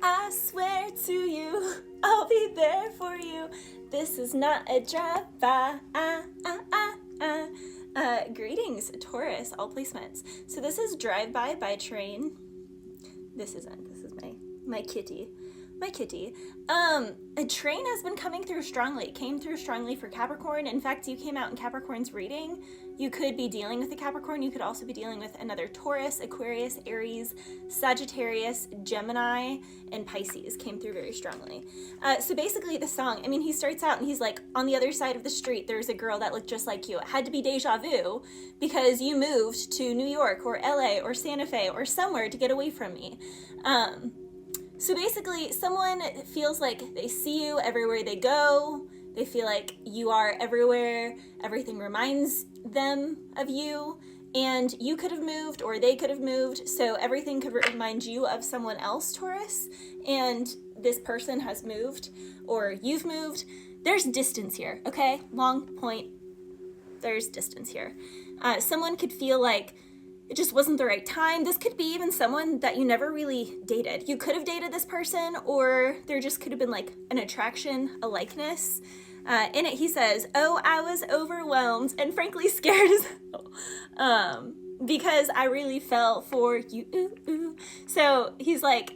I swear to you, I'll be there for you. This is not a drive-by. Greetings, Taurus, all placements. So this is Drive-By by Train. This isn't. This is my kitty. My kitty. A train has been coming through strongly. It came through strongly for Capricorn. In fact, you came out in Capricorn's reading. You could be dealing with a Capricorn. You could also be dealing with another Taurus, Aquarius, Aries, Sagittarius, Gemini, and Pisces came through very strongly. So basically the song, I mean, he starts out and he's like, on the other side of the street, there's a girl that looked just like you. It had to be deja vu because you moved to New York or LA or Santa Fe or somewhere to get away from me. So basically, someone feels like they see you everywhere they go. They feel like you are everywhere. Everything reminds them of you. And you could have moved or they could have moved. So everything could remind you of someone else, Taurus. And this person has moved or you've moved. There's distance here, okay? Long point. There's distance here. Someone could feel like it just wasn't the right time. This could be even someone that you never really dated. You could have dated this person, or there just could have been like an attraction, a likeness. In it, he says, "Oh, I was overwhelmed and frankly scared as hell, because I really fell for you." So he's like,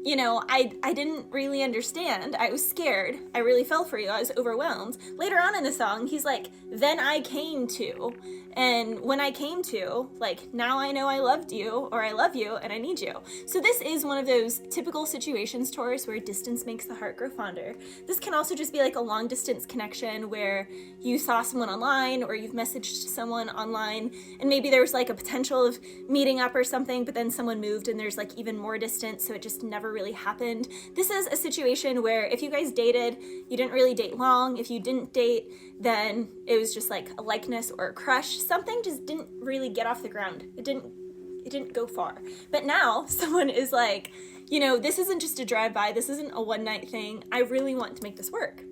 you know, I didn't really understand. I was scared. I really fell for you. I was overwhelmed. Later on in the song, he's like, then I came to. And when I came to, like, now I know I loved you or I love you and I need you. So this is one of those typical situations, Taurus, where distance makes the heart grow fonder. This can also just be like a long distance connection where you saw someone online or you've messaged someone online and maybe there was like a potential of meeting up or something, but then someone moved and there's like even more distance, so it just never really happened. This is a situation where if you guys dated, you didn't really date long. If you didn't date, then it was just like a likeness or a crush. Something just didn't really get off the ground. It didn't go far. But now someone is like, you know, this isn't just a drive-by. This isn't a one-night thing. I really want to make this work.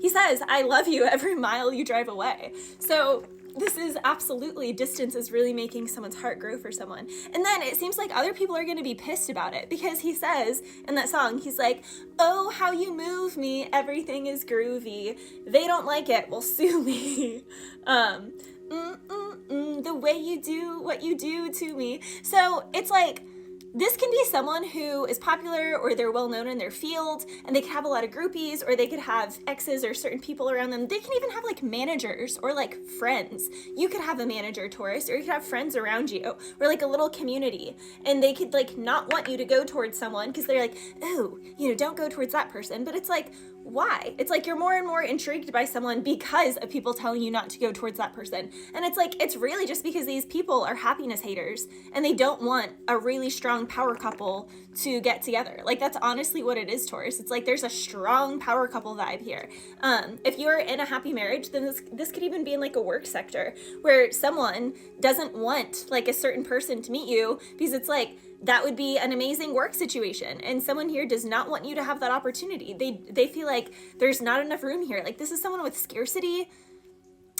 He says, I love you every mile you drive away. So this is absolutely, distance is really making someone's heart grow for someone. And then it seems like other people are going to be pissed about it because he says in that song, he's like, oh, how you move me. Everything is groovy. They don't like it. Well, sue me. The way you do what you do to me. So it's like, this can be someone who is popular or they're well known in their field and they could have a lot of groupies or they could have exes or certain people around them. They can even have like managers or like friends. You could have a manager, Taurus, or you could have friends around you or like a little community, and they could like not want you to go towards someone because they're like, oh, you know, don't go towards that person. But it's like, why? It's like you're more and more intrigued by someone because of people telling you not to go towards that person. And it's like, it's really just because these people are happiness haters and they don't want a really strong power couple to get together. Like, that's honestly what it is, Taurus. It's like there's a strong power couple vibe here. If you're in a happy marriage, then this could even be in like a work sector where someone doesn't want like a certain person to meet you because it's like, that would be an amazing work situation. And someone here does not want you to have that opportunity. They feel like there's not enough room here. Like, this is someone with scarcity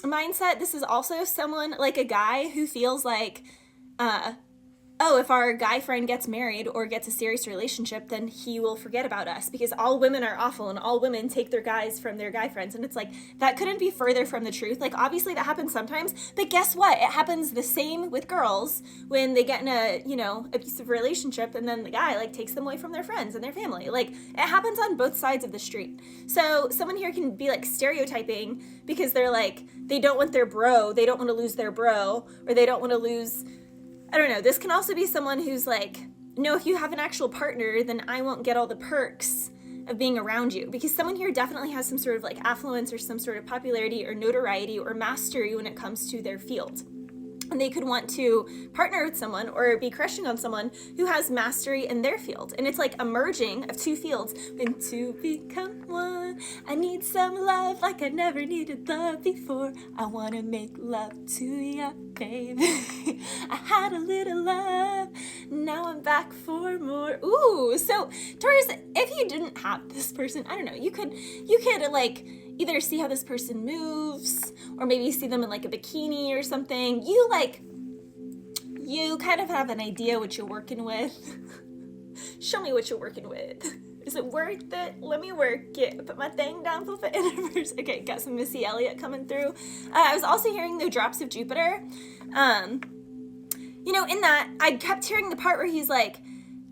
mindset. This is also someone like a guy who feels like, oh, if our guy friend gets married or gets a serious relationship, then he will forget about us because all women are awful and all women take their guys from their guy friends. And it's like, that couldn't be further from the truth. Like, obviously that happens sometimes, but guess what? It happens the same with girls when they get in a, you know, abusive relationship and then the guy like takes them away from their friends and their family. Like, it happens on both sides of the street. So someone here can be like stereotyping because they're like, they don't want their bro, they don't want to lose their bro, or they don't want to lose, I don't know. This can also be someone who's like, no, if you have an actual partner, then I won't get all the perks of being around you. Because someone here definitely has some sort of like affluence or some sort of popularity or notoriety or mastery when it comes to their field. And they could want to partner with someone or be crushing on someone who has mastery in their field. And it's like a merging of two fields. When two become one, I need some love like I never needed love before. I want to make love to ya, baby. I had a little love, now I'm back for more. Ooh, so Taurus, if you didn't have this person, I don't know, you could like either see how this person moves or maybe see them in like a bikini or something. You kind of have an idea what you're working with. Show me what you're working with. Is it worth it? Let me work it. Put my thing down for the universe. Okay, got some Missy Elliott coming through. I was also hearing the drops of Jupiter. You know, in that, I kept hearing the part where he's like,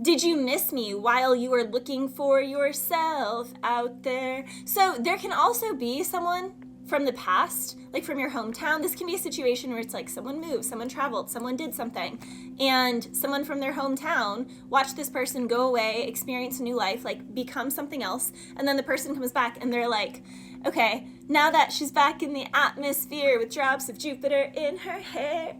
did you miss me while you were looking for yourself out there? So there can also be someone from the past, like from your hometown. This can be a situation where it's like someone moved, someone traveled, someone did something, and someone from their hometown watched this person go away, experience a new life, like become something else, and then the person comes back and they're like, okay, now that she's back in the atmosphere with drops of Jupiter in her hair,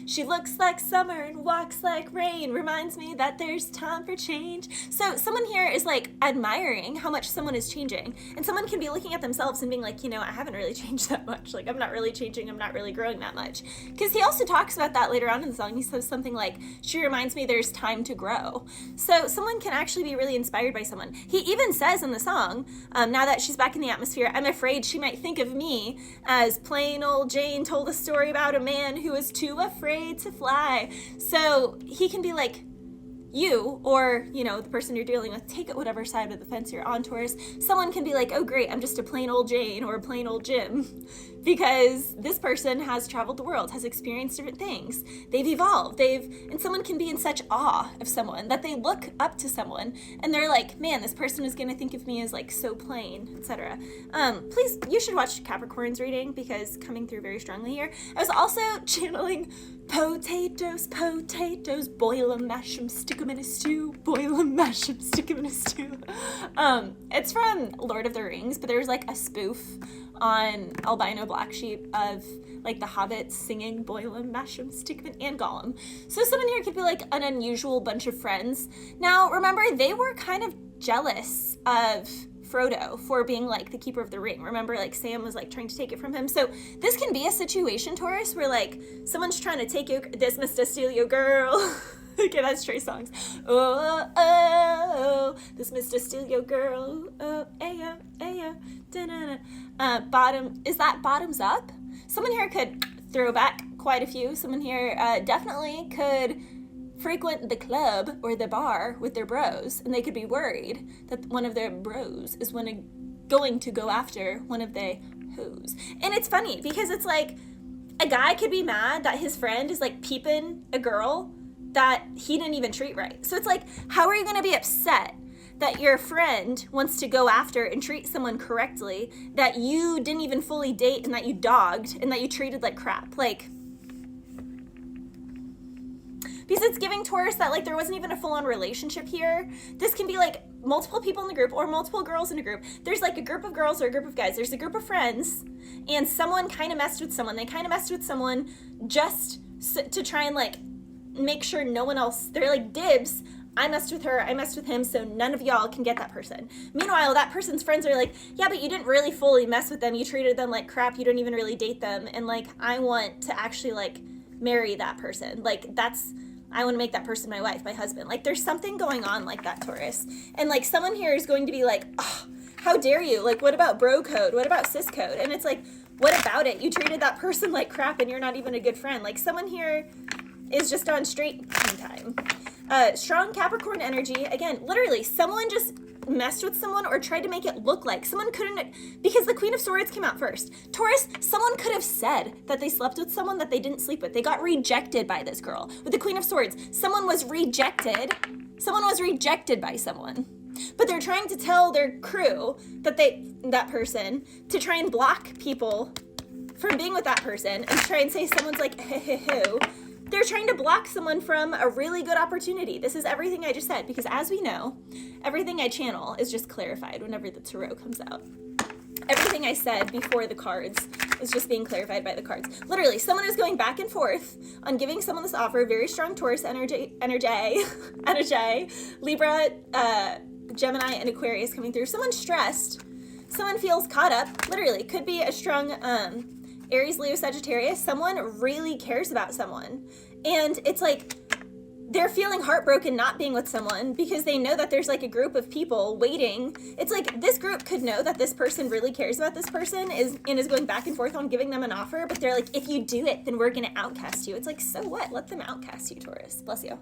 she looks like summer and walks like rain, reminds me that there's time for change. So someone here is like admiring how much someone is changing, and someone can be looking at themselves and being like, you know, I haven't really changed that much. Like, I'm not really changing, I'm not really growing that much. Because he also talks about that later on in the song. He says something like, she reminds me there's time to grow. So someone can actually be really inspired by someone. He even says in the song, now that she's back in the atmosphere, I'm afraid she might think of me as plain old Jane told a story about a man who was too afraid to fly. So he can be like, you, or, you know, the person you're dealing with, take it whatever side of the fence you're on, Taurus. Someone can be like, oh great, I'm just a plain old Jane or a plain old Jim, because this person has traveled the world, has experienced different things. They've evolved. And someone can be in such awe of someone that they look up to someone and they're like, man, this person is going to think of me as like so plain, etc. Please, you should watch Capricorn's reading because coming through very strongly here. I was also channeling potatoes, boil 'em, mash 'em, stick 'em in a stew, boil 'em, mash 'em, stick 'em in a stew. It's from Lord of the Rings, but there's like a spoof on Albino Black Sheep of like the hobbits singing boil 'em, mash 'em, stick 'em in, and Gollum. So someone here could be like an unusual bunch of friends. Now remember, they were kind of jealous of Frodo for being like the keeper of the ring. Remember, like Sam was like trying to take it from him. So this can be a situation, Taurus, where like someone's trying to take you, this Mr. Steal Your Girl. Okay, that's Trey Songz. Oh, oh, this Mr. Steal Your Girl. Oh, ayo, ayo, da-na-na. Bottom, is that bottoms up? Someone here could throw back quite a few. Someone here definitely could frequent the club or the bar with their bros, and they could be worried that one of their bros is going to go after one of their hoes. And it's funny because it's like a guy could be mad that his friend is like peeping a girl that he didn't even treat right. So it's like, how are you going to be upset that your friend wants to go after and treat someone correctly that you didn't even fully date and that you dogged and that you treated like crap? Like, because it's giving Taurus that like there wasn't even a full-on relationship here. This can be like multiple people in the group or multiple girls in a group. There's like a group of girls or a group of guys. There's a group of friends and someone kind of messed with someone. They kind of messed with someone just to try and like make sure no one else, they're like, dibs, I messed with her, I messed with him, so none of y'all can get that person. Meanwhile, that person's friends are like, yeah, but you didn't really fully mess with them. You treated them like crap. You don't even really date them. And like, I want to actually like marry that person. Like I want to make that person my wife, my husband. Like there's something going on like that, Taurus. And like someone here is going to be like, oh, how dare you? Like, what about bro code? What about sis code? And it's like, what about it? You treated that person like crap and you're not even a good friend. Like someone here is just on straight time. Strong Capricorn energy. Again, literally, someone just messed with someone or tried to make it look like someone couldn't, because the Queen of Swords came out first. Taurus, someone could have said that they slept with someone that they didn't sleep with. They got rejected by this girl. With the Queen of Swords, someone was rejected. Someone was rejected by someone. But they're trying to tell their crew that person to try and block people from being with that person and try and say someone's like, hoo. They're trying to block someone from a really good opportunity. This is everything I just said, because as we know, everything I channel is just clarified whenever the tarot comes out. Everything I said before the cards is just being clarified by the cards. Literally, someone is going back and forth on giving someone this offer. Very strong Taurus energy, Libra, Gemini, and Aquarius coming through. Someone's stressed. Someone feels caught up. Literally, could be a strong Aries, Leo, Sagittarius. Someone really cares about someone. And it's like they're feeling heartbroken not being with someone because they know that there's like a group of people waiting. It's like this group could know that this person really cares about this person is going back and forth on giving them an offer, but they're like, if you do it, then we're going to outcast you. It's like, so what? Let them outcast you, Taurus. Bless you.